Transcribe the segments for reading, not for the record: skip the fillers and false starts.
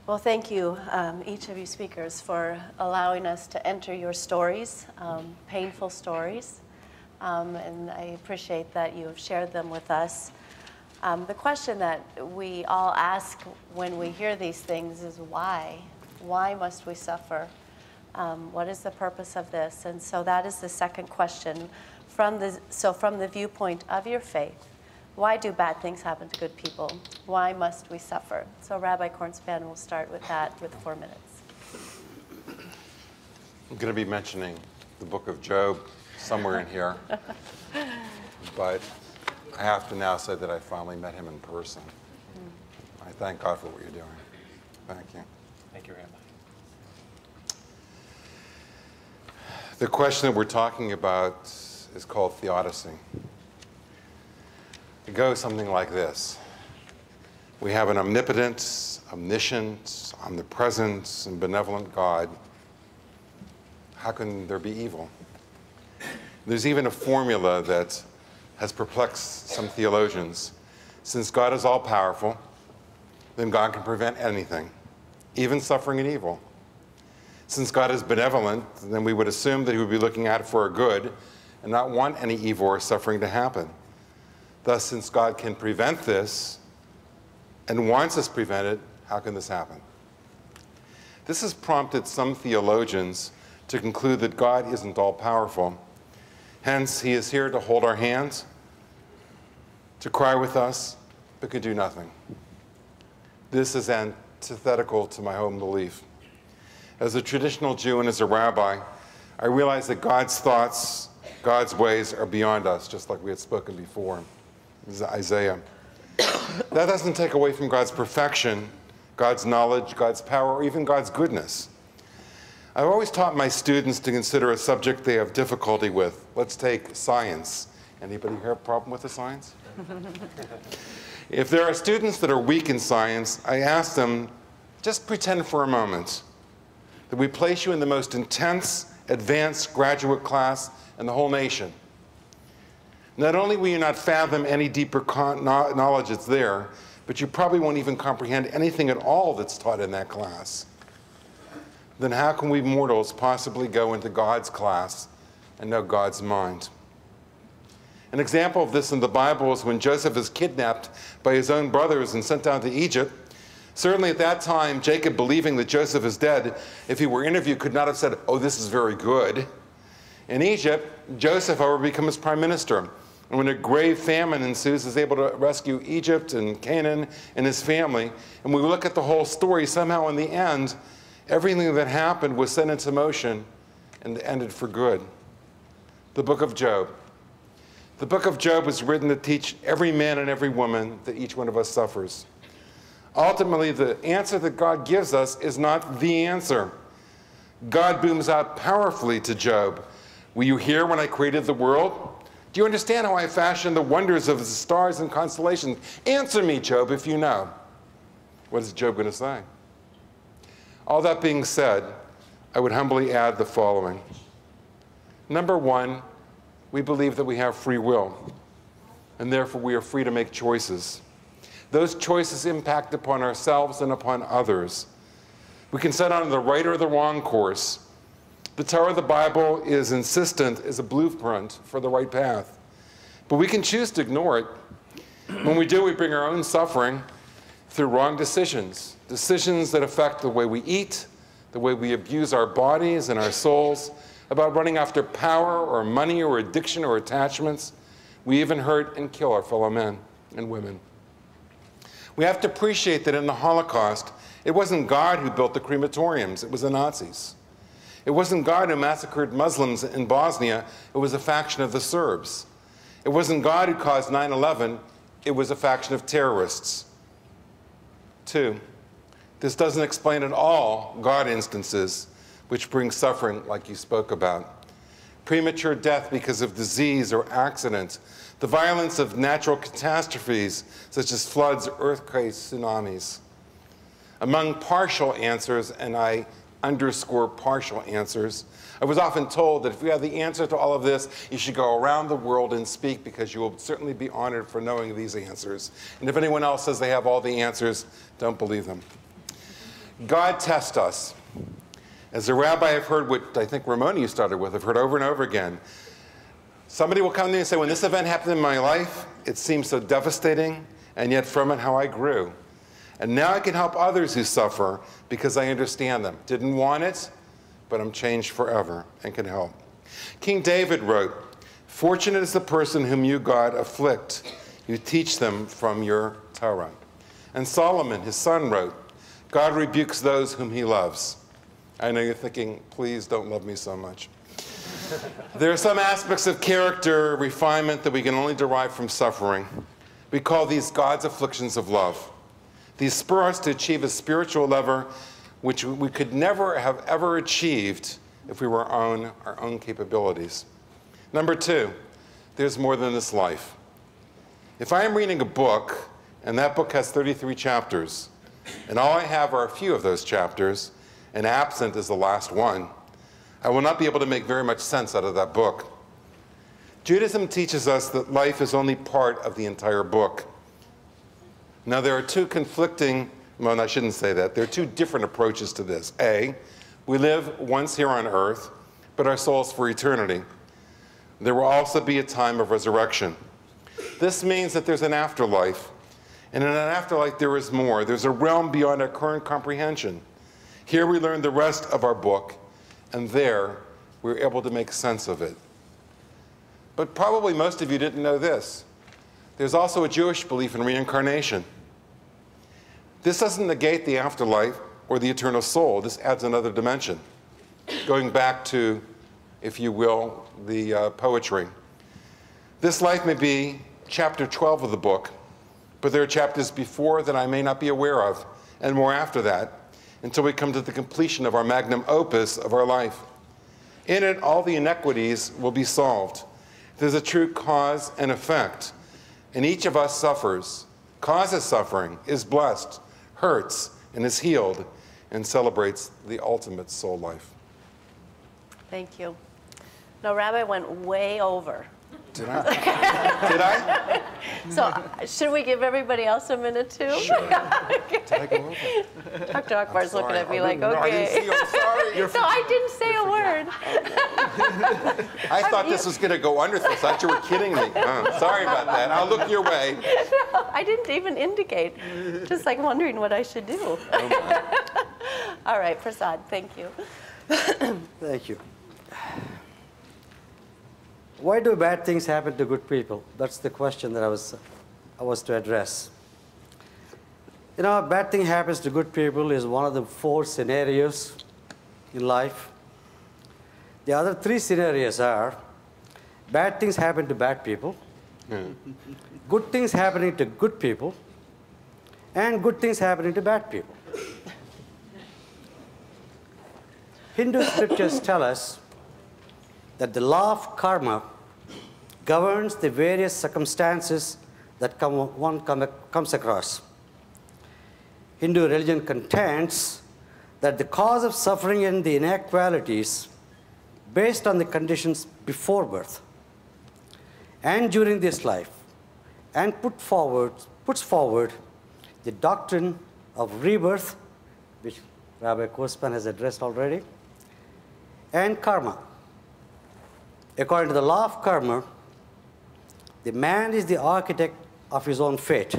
Well, thank you, each of you speakers, for allowing us to enter your stories, painful stories, and I appreciate that you have shared them with us. The question that we all ask when we hear these things is why? Why must we suffer? What is the purpose of this? And so that is the second question. From the viewpoint of your faith, why do bad things happen to good people? Why must we suffer? So Rabbi Kornspan will start with that with 4 minutes. I'm going to be mentioning the book of Job somewhere in here, but I have to now say that I finally met him in person. I thank God for what you're doing. Thank you. Thank you, Rabbi. The question that we're talking about is called theodicy. It goes something like this. We have an omnipotent, omniscient, omnipresent, and benevolent God. How can there be evil? There's even a formula that has perplexed some theologians. Since God is all-powerful, then God can prevent anything, even suffering and evil. Since God is benevolent, then we would assume that he would be looking out for our good and not want any evil or suffering to happen. Thus, since God can prevent this and wants us prevented, how can this happen? This has prompted some theologians to conclude that God isn't all-powerful. Hence, he is here to hold our hands, to cry with us, but can do nothing. This is antithetical to my own belief. As a traditional Jew and as a rabbi, I realize that God's thoughts, God's ways are beyond us, just like we had spoken before. This is Isaiah. That doesn't take away from God's perfection, God's knowledge, God's power, or even God's goodness. I've always taught my students to consider a subject they have difficulty with. Let's take science. Anybody here have a problem with the science? If there are students that are weak in science, I ask them, just pretend for a moment that we place you in the most intense, advanced graduate class in the whole nation. Not only will you not fathom any deeper knowledge that's there, but you probably won't even comprehend anything at all that's taught in that class. Then how can we mortals possibly go into God's class and know God's mind? An example of this in the Bible is when Joseph is kidnapped by his own brothers and sent down to Egypt. Certainly at that time, Jacob, believing that Joseph is dead, if he were interviewed, could not have said, "Oh, this is very good." In Egypt, Joseph, however, becomes prime minister. And when a grave famine ensues, he's able to rescue Egypt and Canaan and his family. And when we look at the whole story, somehow in the end, everything that happened was set into motion and ended for good. The book of Job. The book of Job was written to teach every man and every woman that each one of us suffers. Ultimately, the answer that God gives us is not the answer. God booms out powerfully to Job. Were you here when I created the world? Do you understand how I fashioned the wonders of the stars and constellations? Answer me, Job, if you know. What is Job going to say? All that being said, I would humbly add the following. Number one, we believe that we have free will, and therefore we are free to make choices. Those choices impact upon ourselves and upon others. We can set on the right or the wrong course. The Torah of the Bible is insistent as a blueprint for the right path. But we can choose to ignore it. When we do, we bring our own suffering through wrong decisions. Decisions that affect the way we eat, the way we abuse our bodies and our souls, about running after power or money or addiction or attachments. We even hurt and kill our fellow men and women. We have to appreciate that in the Holocaust, it wasn't God who built the crematoriums, it was the Nazis. It wasn't God who massacred Muslims in Bosnia, it was a faction of the Serbs. It wasn't God who caused 9/11, it was a faction of terrorists. Two, this doesn't explain at all God instances which bring suffering like you spoke about. Premature death because of disease or accident, the violence of natural catastrophes such as floods, earthquakes, tsunamis. Among partial answers, and I underscore partial answers, I was often told that if you have the answer to all of this, you should go around the world and speak because you will certainly be honored for knowing these answers. And if anyone else says they have all the answers, don't believe them. God tests us. As a rabbi, I've heard what I think Ramona you started with, I've heard over and over again. Somebody will come to me and say, when this event happened in my life, it seemed so devastating, and yet from it how I grew. And now I can help others who suffer because I understand them. Didn't want it, but I'm changed forever and can help. King David wrote, "Fortunate is the person whom you, God, afflict. You teach them from your Torah." And Solomon, his son, wrote, "God rebukes those whom he loves." I know you're thinking, please don't love me so much. There are some aspects of character refinement that we can only derive from suffering. We call these God's afflictions of love. These spur us to achieve a spiritual level which we could never have ever achieved if we were on our own capabilities. Number two, there's more than this life. If I am reading a book, and that book has 33 chapters, and all I have are a few of those chapters, and absent is the last one, I will not be able to make very much sense out of that book. Judaism teaches us that life is only part of the entire book. Now, there are two conflicting, well, I shouldn't say that. There are two different approaches to this. A, we live once here on earth, but our soul's for eternity. There will also be a time of resurrection. This means that there's an afterlife. And in an afterlife, there is more. There's a realm beyond our current comprehension. Here we learn the rest of our book, and there we're able to make sense of it. But probably most of you didn't know this. There's also a Jewish belief in reincarnation. This doesn't negate the afterlife or the eternal soul. This adds another dimension, going back to, if you will, the poetry. This life may be chapter 12 of the book, but there are chapters before that I may not be aware of, and more after that, until we come to the completion of our magnum opus of our life. In it, all the inequities will be solved. There's a true cause and effect, and each of us suffers, causes suffering, is blessed, hurts, and is healed, and celebrates the ultimate soul life. Thank you. No, Rabbi went way over. Did I? Did I? So should we give everybody else a minute too? Sure. Okay. Did I go over? Dr. Akbar's looking at me like, No, I didn't okay. see you. I'm sorry. No, I didn't say a word. I thought this was going to go under. I thought you were kidding me. Sorry about that. I'll look your way. No, I didn't even indicate. Just like wondering what I should do. Oh, All right, Prasad, thank you. Thank you. Why do bad things happen to good people? That's the question that I was to address. You know, a bad thing happens to good people is one of the 4 scenarios in life. The other 3 scenarios are bad things happen to bad people, good things happening to good people, and good things happening to bad people. Hindu scriptures tell us that the law of karma governs the various circumstances that one comes across. Hindu religion contends that the cause of suffering and the inequalities based on the conditions before birth and during this life, and puts forward the doctrine of rebirth, which Rabbi Kospan has addressed already, and karma. According to the law of karma, the man is the architect of his own fate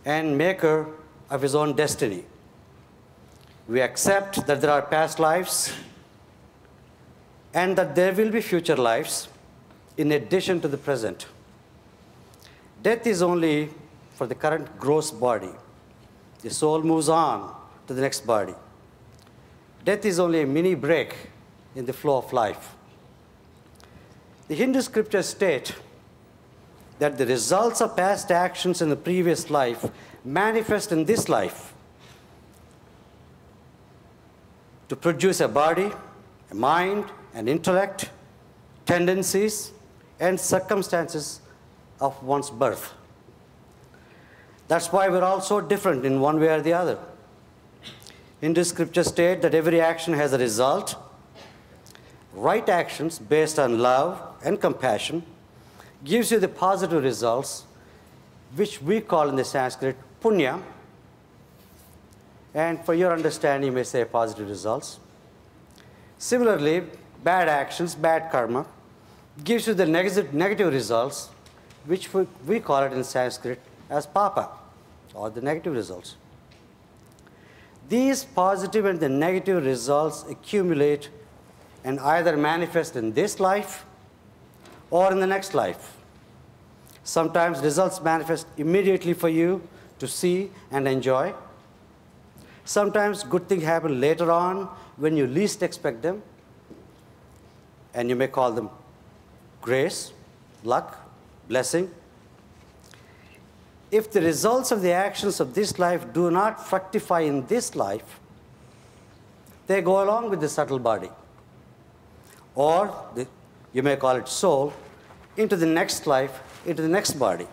and maker of his own destiny. We accept that there are past lives and that there will be future lives in addition to the present. Death is only for the current gross body. The soul moves on to the next body. Death is only a mini break in the flow of life. The Hindu scriptures state that the results of past actions in the previous life manifest in this life to produce a body, a mind, an intellect, tendencies, and circumstances of one's birth. That's why we're all so different in one way or the other. Hindu scriptures state that every action has a result. Right actions based on love and compassion gives you the positive results, which we call in the Sanskrit punya, And for your understanding, you may say positive results. Similarly, bad actions, bad karma, gives you the negative results, which we call it in Sanskrit as papa, or the negative results. These positive and the negative results accumulate and either manifest in this life or in the next life. Sometimes results manifest immediately for you to see and enjoy. Sometimes good things happen later on when you least expect them, and you may call them grace, luck, blessing. If the results of the actions of this life do not fructify in this life, they go along with the subtle body, or you may call it soul, into the next life, into the next body.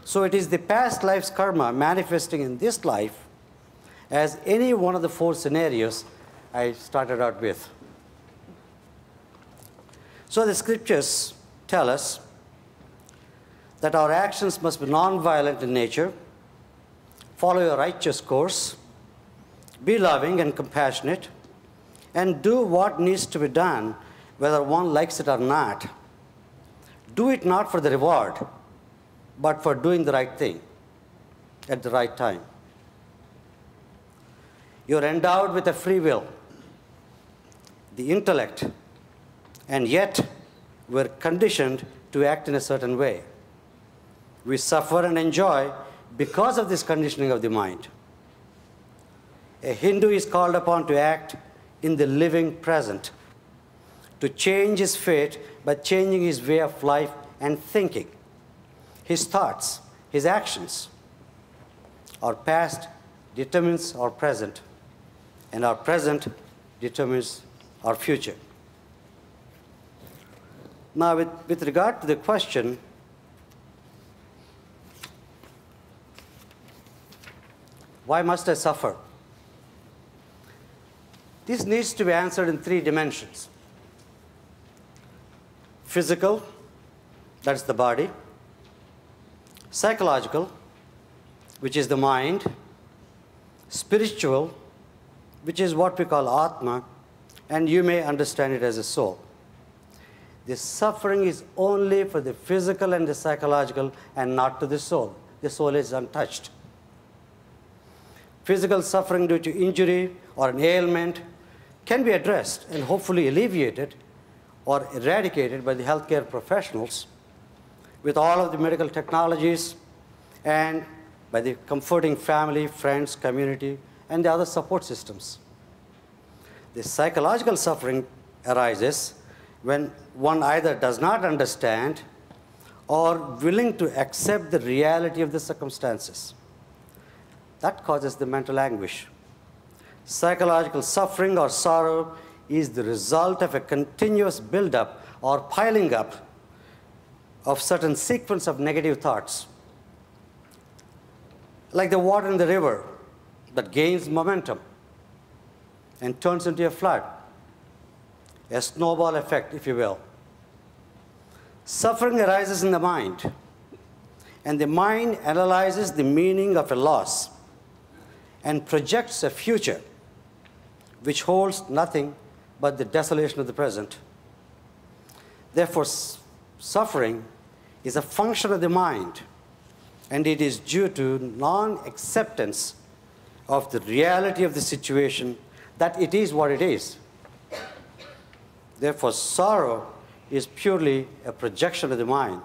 So it is the past life's karma manifesting in this life as any one of the 4 scenarios I started out with. So the scriptures tell us that our actions must be non-violent in nature, follow a righteous course, be loving and compassionate, and do what needs to be done, whether one likes it or not. Do it not for the reward, but for doing the right thing at the right time. You're endowed with a free will, the intellect, and yet we're conditioned to act in a certain way. We suffer and enjoy because of this conditioning of the mind. A Hindu is called upon to act in the living present, to change his fate by changing his way of life and thinking, his thoughts, his actions. Our past determines our present, and our present determines our future. Now, with regard to the question, why must I suffer? This needs to be answered in 3 dimensions. Physical, that's the body. Psychological, which is the mind. Spiritual, which is what we call Atma, and you may understand it as a soul. The suffering is only for the physical and the psychological and not to the soul. The soul is untouched. Physical suffering due to injury or an ailment can be addressed and hopefully alleviated or eradicated by the healthcare professionals with all of the medical technologies and by the comforting family, friends, community, and the other support systems. The psychological suffering arises when one either does not understand or willing to accept the reality of the circumstances. That causes the mental anguish. Psychological suffering or sorrow is the result of a continuous buildup or piling up of certain sequence of negative thoughts. Like the water in the river that gains momentum and turns into a flood, a snowball effect, if you will. Suffering arises in the mind, and the mind analyzes the meaning of a loss and projects a future which holds nothing but the desolation of the present. Therefore, suffering is a function of the mind, and it is due to non-acceptance of the reality of the situation, that it is what it is. Therefore, sorrow is purely a projection of the mind.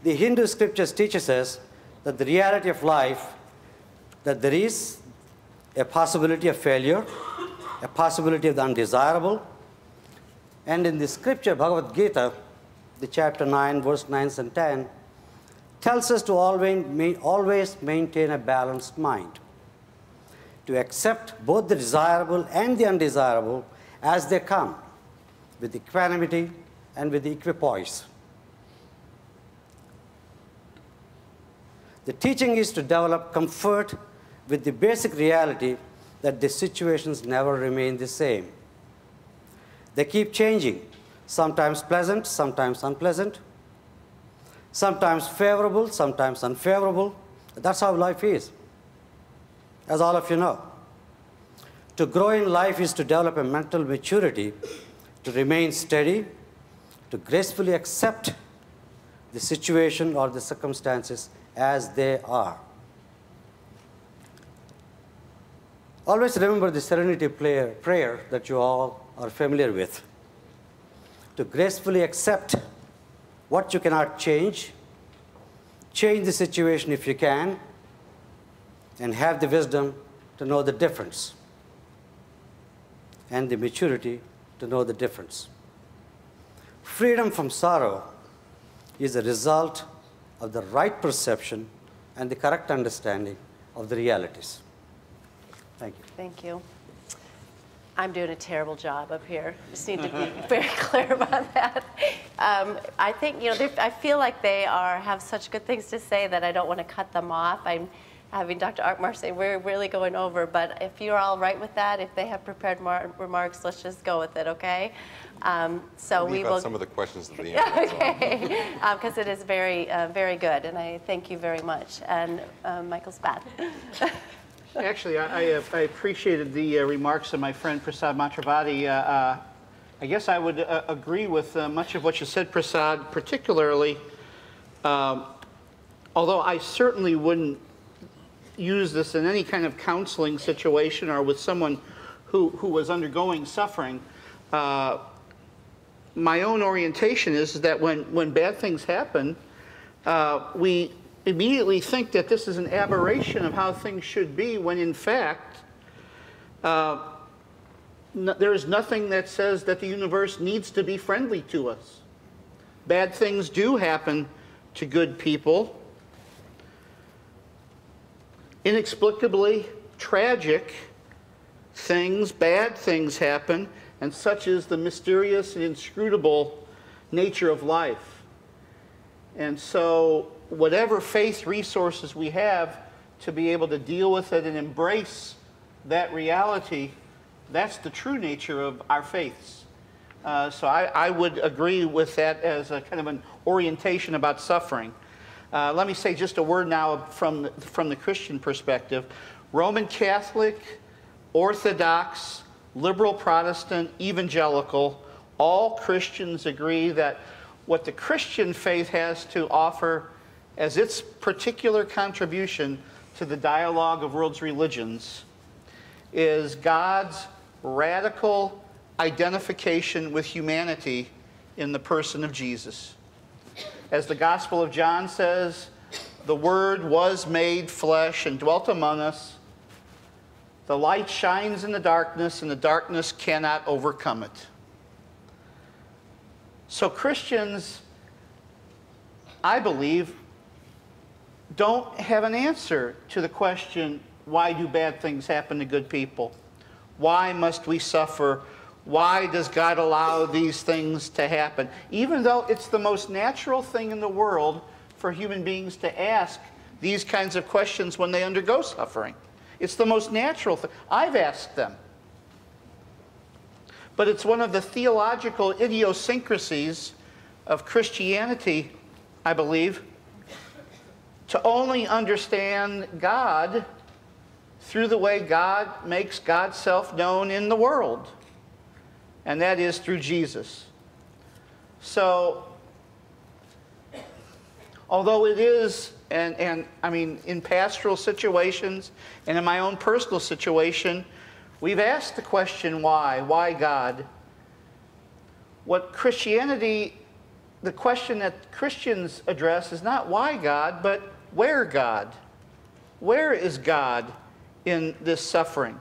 The Hindu scriptures teaches us that the reality of life, that there is a possibility of failure, a possibility of the undesirable. And in the scripture, Bhagavad Gita, the chapter 9, verse 9 and 10, tells us to always maintain a balanced mind, to accept both the desirable and the undesirable as they come, with equanimity and with equipoise. The teaching is to develop comfort with the basic reality that the situations never remain the same. They keep changing, sometimes pleasant, sometimes unpleasant, sometimes favorable, sometimes unfavorable. That's how life is, as all of you know. To grow in life is to develop a mental maturity, to remain steady, to gracefully accept the situation or the circumstances as they are. Always remember the serenity prayer that you all are familiar with. To gracefully accept what you cannot change the situation if you can, and have the wisdom to know the difference, and the maturity to know the difference. Freedom from sorrow is a result of the right perception and the correct understanding of the realities. Thank you. Thank you. I'm doing a terrible job up here. Just need to be very clear about that. I think, you know, I feel like they have such good things to say that I don't want to cut them off. I'm having Dr. Arkmar say we're really going over, but if you're all right with that, if they have prepared remarks, let's just go with it, okay? So we will. Some of the questions at the end. Okay, because it is very, very good, and I thank you very much. And Michael Spath. Actually, I appreciated the remarks of my friend Prasad Matravati. I guess I would agree with much of what you said, Prasad, particularly, although I certainly wouldn't use this in any kind of counseling situation or with someone who was undergoing suffering. My own orientation is that when bad things happen, we immediately think that this is an aberration of how things should be, when in fact there is nothing that says that the universe needs to be friendly to us. Bad things do happen to good people. Inexplicably tragic things, bad things happen, and such is the mysterious and inscrutable nature of life. And so whatever faith resources we have to be able to deal with it and embrace that reality, that's the true nature of our faiths. So I would agree with that as a kind of an orientation about suffering. Let me say just a word now from the Christian perspective. Roman Catholic, Orthodox, liberal Protestant, evangelical, all Christians agree that what the Christian faith has to offer as its particular contribution to the dialogue of world's religions is God's radical identification with humanity in the person of Jesus. As the Gospel of John says, the Word was made flesh and dwelt among us. The light shines in the darkness, and the darkness cannot overcome it. So Christians, I believe, don't have an answer to the question, why do bad things happen to good people? Why must we suffer? Why does God allow these things to happen? Even though it's the most natural thing in the world for human beings to ask these kinds of questions when they undergo suffering. It's the most natural thing. I've asked them. But it's one of the theological idiosyncrasies of Christianity, I believe, to only understand God through the way God makes God's self known in the world. And that is through Jesus. So, although it is, and I mean, in pastoral situations and in my own personal situation, we've asked the question, why? Why God? What Christianity, the question that Christians address is not why God, but where God? Where is God in this suffering?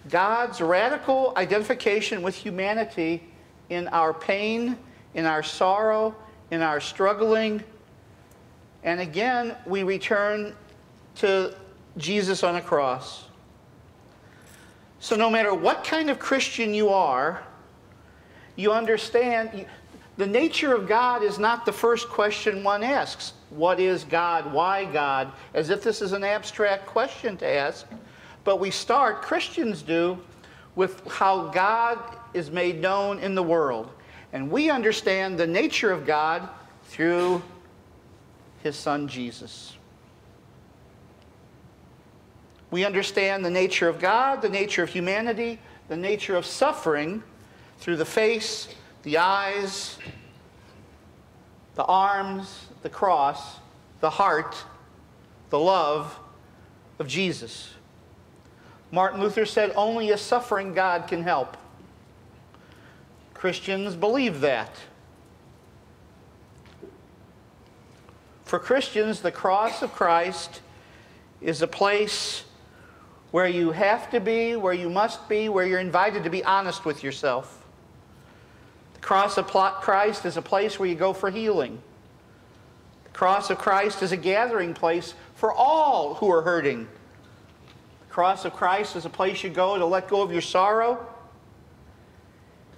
God's radical identification with humanity in our pain, in our sorrow, in our struggling. And again, we return to Jesus on a cross. So no matter what kind of Christian you are, you understand the nature of God is not the first question one asks. What is God? Why God? As if this is an abstract question to ask. But we start, Christians do, with how God is made known in the world. And we understand the nature of God through His Son Jesus. We understand the nature of God, the nature of humanity, the nature of suffering through the face, the eyes, the arms, the cross, the heart, the love of Jesus. Martin Luther said, only a suffering God can help. Christians believe that. For Christians, the cross of Christ is a place where you have to be, where you must be, where you're invited to be honest with yourself. The cross of Christ is a place where you go for healing. The cross of Christ is a gathering place for all who are hurting. The cross of Christ is a place you go to let go of your sorrow.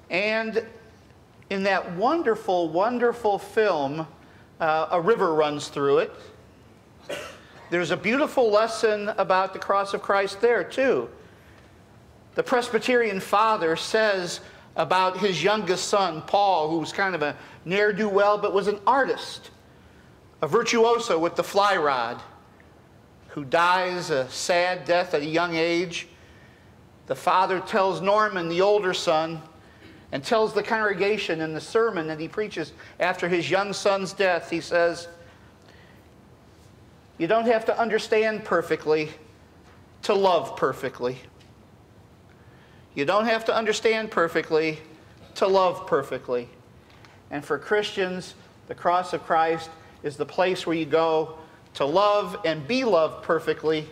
And in that wonderful, wonderful film, a river runs through it. There's a beautiful lesson about the cross of Christ there, too. The Presbyterian father says about his youngest son, Paul, who was kind of a ne'er-do-well, but was an artist, a virtuoso with the fly rod, who dies a sad death at a young age. The father tells Norman, the older son, and tells the congregation in the sermon that he preaches after his young son's death, he says, you don't have to understand perfectly to love perfectly. You don't have to understand perfectly to love perfectly. And for Christians, the cross of Christ is the place where you go to love and be loved perfectly,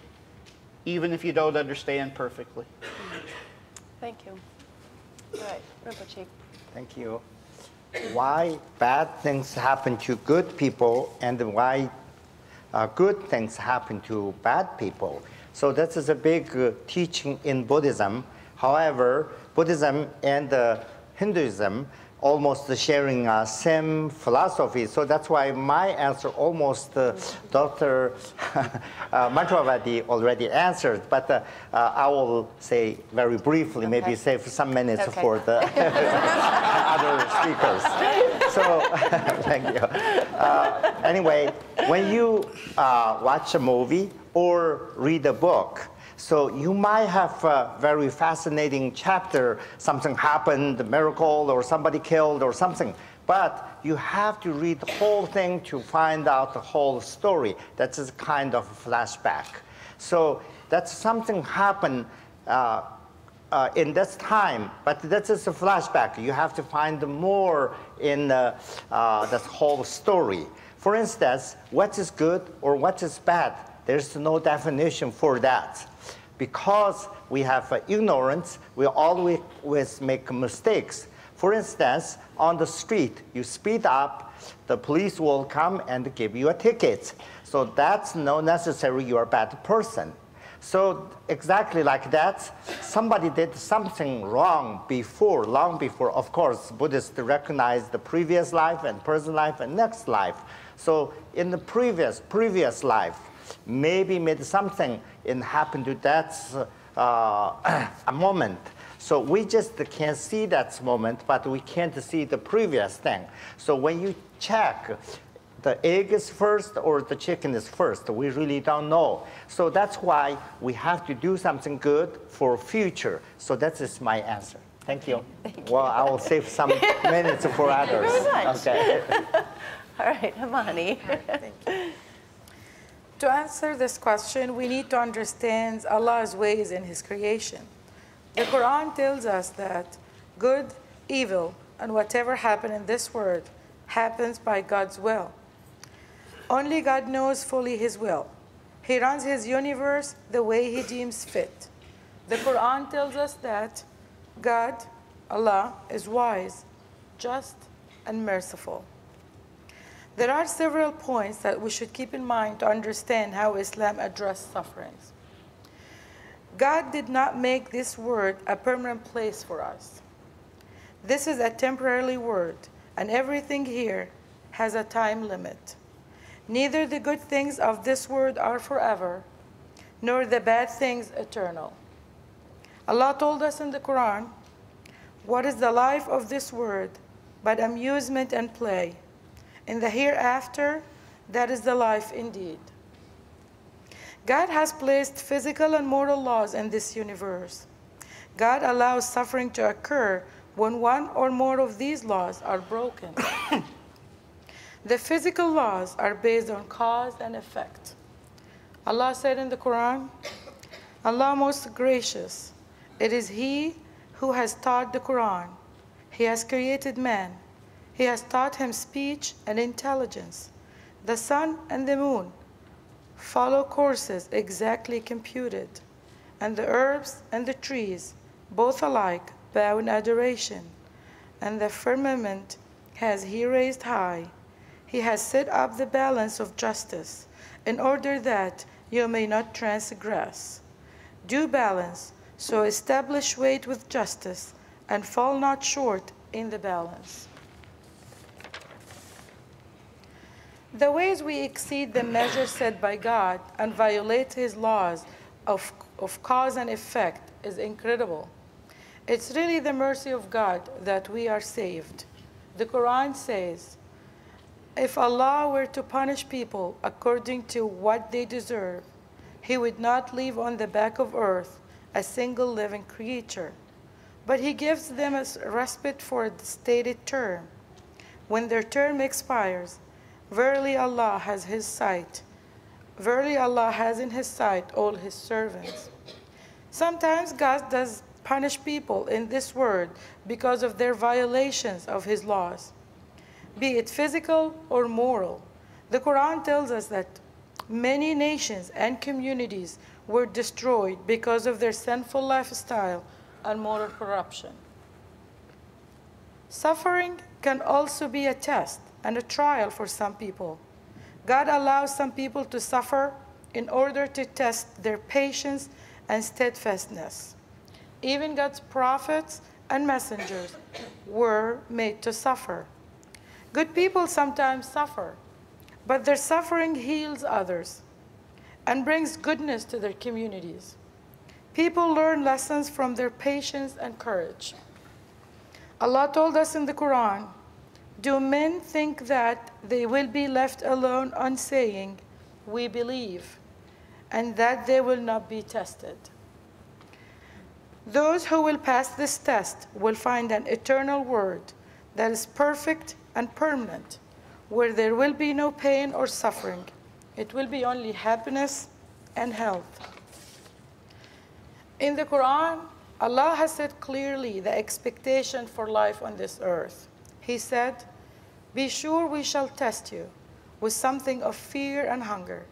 even if you don't understand perfectly. Thank you. All right, Rinpoche. Thank you. Why bad things happen to good people and why good things happen to bad people. So this is a big teaching in Buddhism. However, Buddhism and Hinduism almost sharing same philosophy. So that's why my answer almost Dr. Mantravadi already answered. But I will say very briefly, maybe save some minutes for the other speakers. So thank you. Anyway, when you watch a movie or read a book, so you might have a very fascinating chapter, something happened, a miracle, or somebody killed, or something. But you have to read the whole thing to find out the whole story. That's a kind of flashback. So that's something happened in this time, but this is a flashback. You have to find more in this whole story. For instance, what is good or what is bad? There's no definition for that. Because we have ignorance, we always make mistakes. For instance, on the street, you speed up, the police will come and give you a ticket. So that's not necessarily you're a bad person. So exactly like that, somebody did something wrong before, long before. Of course, Buddhists recognize the previous life and present life and next life. So in the previous life, maybe made something and happened to that a moment. So we just can see that moment, but we can't see the previous thing. So when you check, the egg is first or the chicken is first, we really don't know. So that's why we have to do something good for future. So that is my answer. Thank you. Well, I will save some minutes for others. Thank you very much. Okay. All right, Hamani. Thank you. To answer this question, we need to understand Allah's ways in His creation. The Quran tells us that good, evil, and whatever happens in this world happens by God's will. Only God knows fully His will. He runs His universe the way He deems fit. The Quran tells us that God, Allah, is wise, just, and merciful. There are several points that we should keep in mind to understand how Islam addressed sufferings. God did not make this world a permanent place for us. This is a temporary world, and everything here has a time limit. Neither the good things of this world are forever, nor the bad things eternal. Allah told us in the Quran, "What is the life of this world but amusement and play? In the hereafter, that is the life indeed." God has placed physical and moral laws in this universe. God allows suffering to occur when one or more of these laws are broken. The physical laws are based on cause and effect. Allah said in the Quran, Allah most gracious, it is He who has taught the Quran. He has created man. He has taught him speech and intelligence. The sun and the moon follow courses exactly computed, and the herbs and the trees, both alike, bow in adoration. And the firmament has He raised high. He has set up the balance of justice in order that you may not transgress. Do balance, so establish weight with justice, and fall not short in the balance. The ways we exceed the measure set by God and violate His laws of cause and effect is incredible. It's really the mercy of God that we are saved. The Quran says, if Allah were to punish people according to what they deserve, He would not leave on the back of earth a single living creature, but He gives them a respite for a stated term. When their term expires, verily Allah has His sight. Verily Allah has in His sight all His servants. Sometimes God does punish people in this world because of their violations of His laws, be it physical or moral. The Quran tells us that many nations and communities were destroyed because of their sinful lifestyle and moral corruption. Suffering can also be a test and a trial for some people. God allows some people to suffer in order to test their patience and steadfastness. Even God's prophets and messengers were made to suffer. Good people sometimes suffer, but their suffering heals others and brings goodness to their communities. People learn lessons from their patience and courage. Allah told us in the Quran, do men think that they will be left alone on saying, we believe, and that they will not be tested? Those who will pass this test will find an eternal word that is perfect and permanent, where there will be no pain or suffering. It will be only happiness and health. In the Quran, Allah has said clearly the expectation for life on this earth. He said, be sure we shall test you with something of fear and hunger,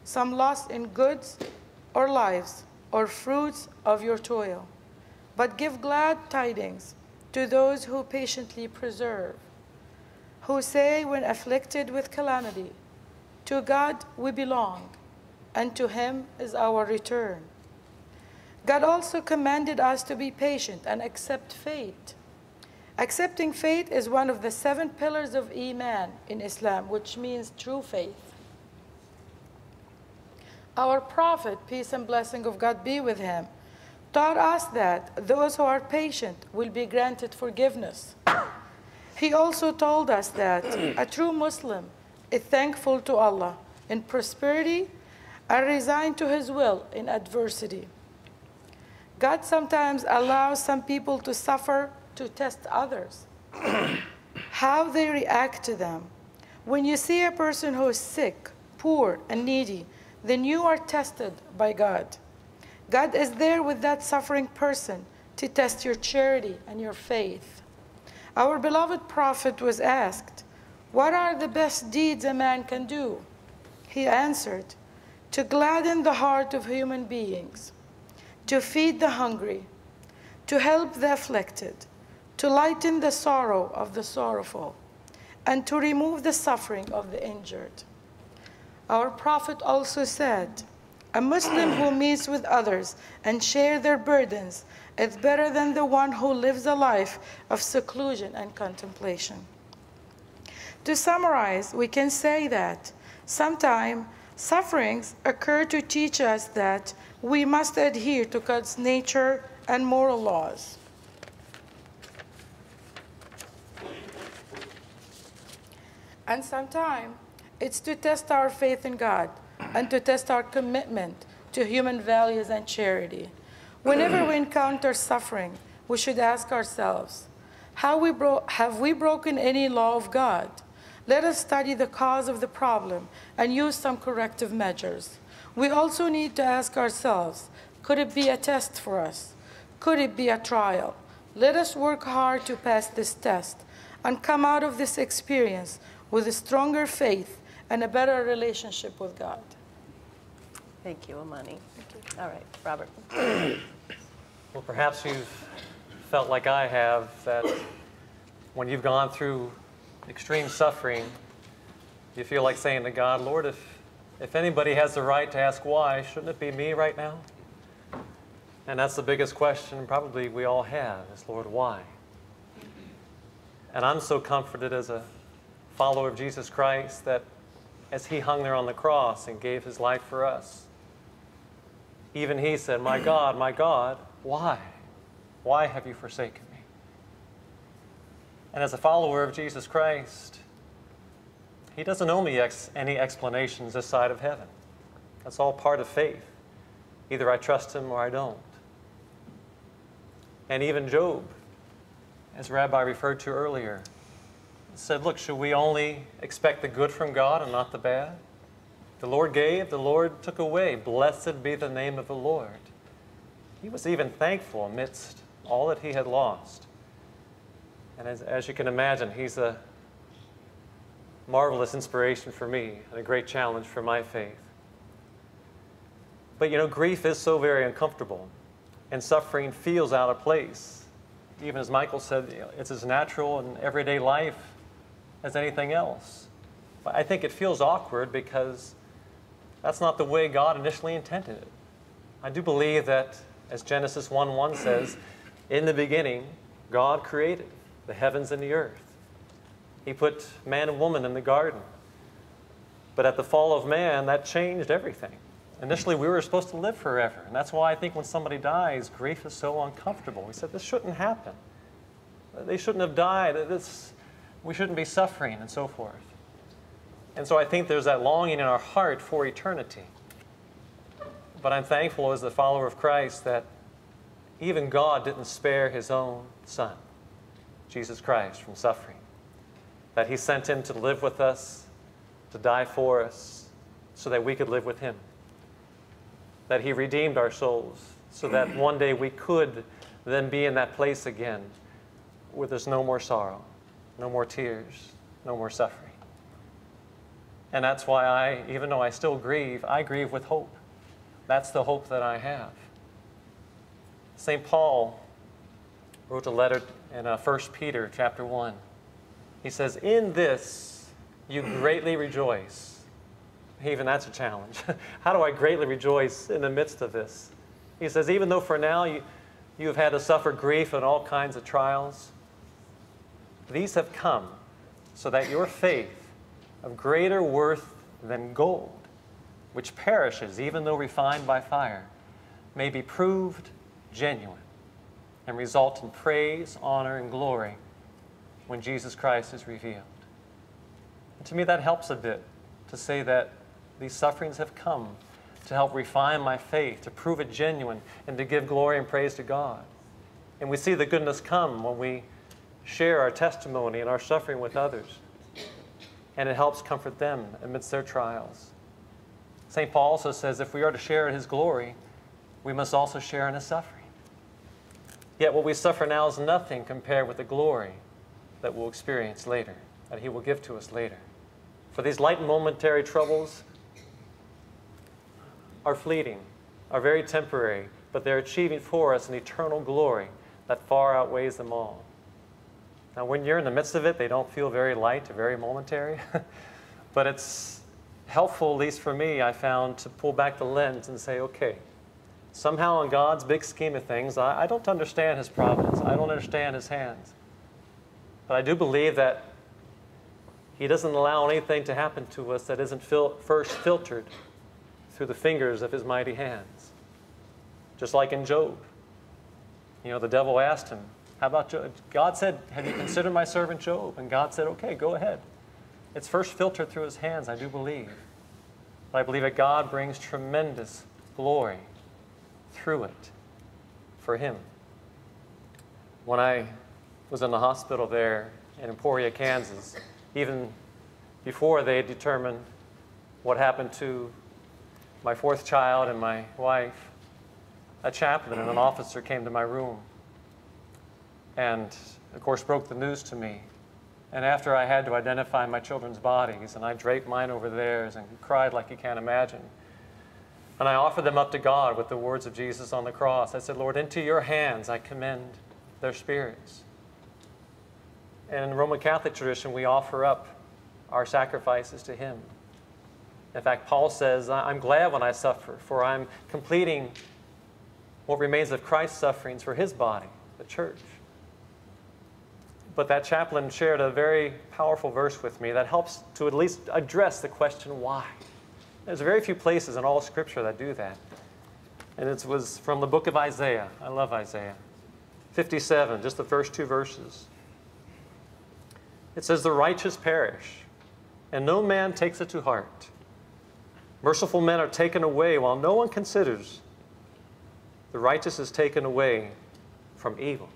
some loss in goods or lives or fruits of your toil. But give glad tidings to those who patiently persevere, who say when afflicted with calamity, to God we belong, and to Him is our return. God also commanded us to be patient and accept fate. Accepting fate is one of the 7 pillars of Iman in Islam, which means true faith. Our Prophet, peace and blessing of God be with him, taught us that those who are patient will be granted forgiveness. He also told us that a true Muslim is thankful to Allah in prosperity and resigned to His will in adversity. God sometimes allows some people to suffer to test others, how they react to them. When you see a person who is sick, poor, and needy, then you are tested by God. God is there with that suffering person to test your charity and your faith. Our beloved Prophet was asked, what are the best deeds a man can do? He answered, to gladden the heart of human beings, to feed the hungry, to help the afflicted, to lighten the sorrow of the sorrowful, and to remove the suffering of the injured. Our Prophet also said, a Muslim who meets with others and shares their burdens is better than the one who lives a life of seclusion and contemplation. To summarize, we can say that sometimes sufferings occur to teach us that we must adhere to God's nature and moral laws. And sometimes it's to test our faith in God and to test our commitment to human values and charity. Whenever we encounter suffering, we should ask ourselves, have we broken any law of God? Let us study the cause of the problem and use some corrective measures. We also need to ask ourselves, could it be a test for us? Could it be a trial? Let us work hard to pass this test and come out of this experience with a stronger faith and a better relationship with God. Thank you, Amani. Thank you. All right, Robert. Well, perhaps you've felt like I have, that when you've gone through extreme suffering, you feel like saying to God, Lord, if anybody has the right to ask why, shouldn't it be me right now? And that's the biggest question probably we all have, is, Lord, why? And I'm so comforted as a follower of Jesus Christ that as he hung there on the cross and gave his life for us, even he said, my God, why? Why have you forsaken me? And as a follower of Jesus Christ, he doesn't owe me any explanations this side of heaven. That's all part of faith. Either I trust him or I don't. And even Job, as Rabbi referred to earlier, said, look, should we only expect the good from God and not the bad? The Lord gave, the Lord took away. Blessed be the name of the Lord. He was even thankful amidst all that he had lost. And as you can imagine, he's a marvelous inspiration for me and a great challenge for my faith. But you know, grief is so very uncomfortable, and suffering feels out of place. Even as Michael said, you know, it's as natural in everyday life as anything else. But I think it feels awkward because that's not the way God initially intended it. I do believe that, as Genesis 1:1 says, in the beginning, God created the heavens and the earth. He put man and woman in the garden. But at the fall of man, that changed everything. Initially, we were supposed to live forever. And that's why I think when somebody dies, grief is so uncomfortable. We said, this shouldn't happen. They shouldn't have died. We shouldn't be suffering, and so forth. And so I think there's that longing in our heart for eternity. But I'm thankful as the follower of Christ that even God didn't spare his own Son, Jesus Christ, from suffering. That he sent him to live with us, to die for us, so that we could live with him. That he redeemed our souls, so that one day we could then be in that place again where there's no more sorrow, no more tears, no more suffering. And that's why even though I still grieve, I grieve with hope. That's the hope that I have. St. Paul wrote a letter in 1 Peter chapter 1. He says, in this you greatly rejoice. Even that's a challenge. How do I greatly rejoice in the midst of this? He says, even though for now you have had to suffer grief and all kinds of trials, these have come so that your faith, of greater worth than gold, which perishes even though refined by fire, may be proved genuine and result in praise, honor, and glory when Jesus Christ is revealed. And to me, that helps a bit to say that these sufferings have come to help refine my faith, to prove it genuine, and to give glory and praise to God. And we see the goodness come when we share our testimony and our suffering with others. And it helps comfort them amidst their trials. St. Paul also says if we are to share in his glory, we must also share in his suffering. Yet what we suffer now is nothing compared with the glory that we'll experience later, that he will give to us later. For these light and momentary troubles are fleeting, are very temporary, but they're achieving for us an eternal glory that far outweighs them all. Now, when you're in the midst of it, they don't feel very light or very momentary, but it's helpful, at least for me, I found, to pull back the lens and say, okay, somehow in God's big scheme of things, I don't understand his providence. I don't understand his hands. But I do believe that he doesn't allow anything to happen to us that isn't first filtered through the fingers of his mighty hands. Just like in Job. You know, the devil asked him, how about Job? God said, have you considered my servant Job? And God said, okay, go ahead. It's first filtered through his hands, I do believe. But I believe that God brings tremendous glory through it for Him. When I was in the hospital there in Emporia, Kansas, even before they determined what happened to my fourth child and my wife, a chaplain and an officer came to my room and, of course, broke the news to me. And after I had to identify my children's bodies, and I draped mine over theirs and cried like you can't imagine, and I offered them up to God with the words of Jesus on the cross. I said, Lord, into your hands I commend their spirits. And in the Roman Catholic tradition, we offer up our sacrifices to Him. In fact, Paul says, I'm glad when I suffer, for I'm completing what remains of Christ's sufferings for His body, the church. But that chaplain shared a very powerful verse with me that helps to at least address the question, why? There's very few places in all Scripture that do that. And it was from the book of Isaiah. I love Isaiah. 57, just the first two verses. It says, the righteous perish, and no man takes it to heart. Merciful men are taken away while no one considers. The righteous is taken away from evil.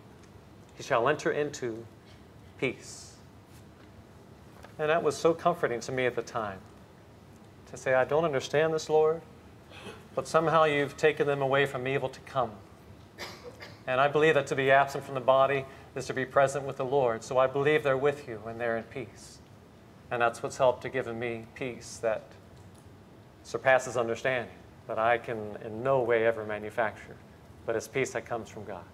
He shall enter into peace. And that was so comforting to me at the time. To say, I don't understand this, Lord, but somehow you've taken them away from evil to come. And I believe that to be absent from the body is to be present with the Lord. So I believe they're with you and they're in peace. And that's what's helped to give me peace that surpasses understanding, that I can in no way ever manufacture, but it's peace that comes from God.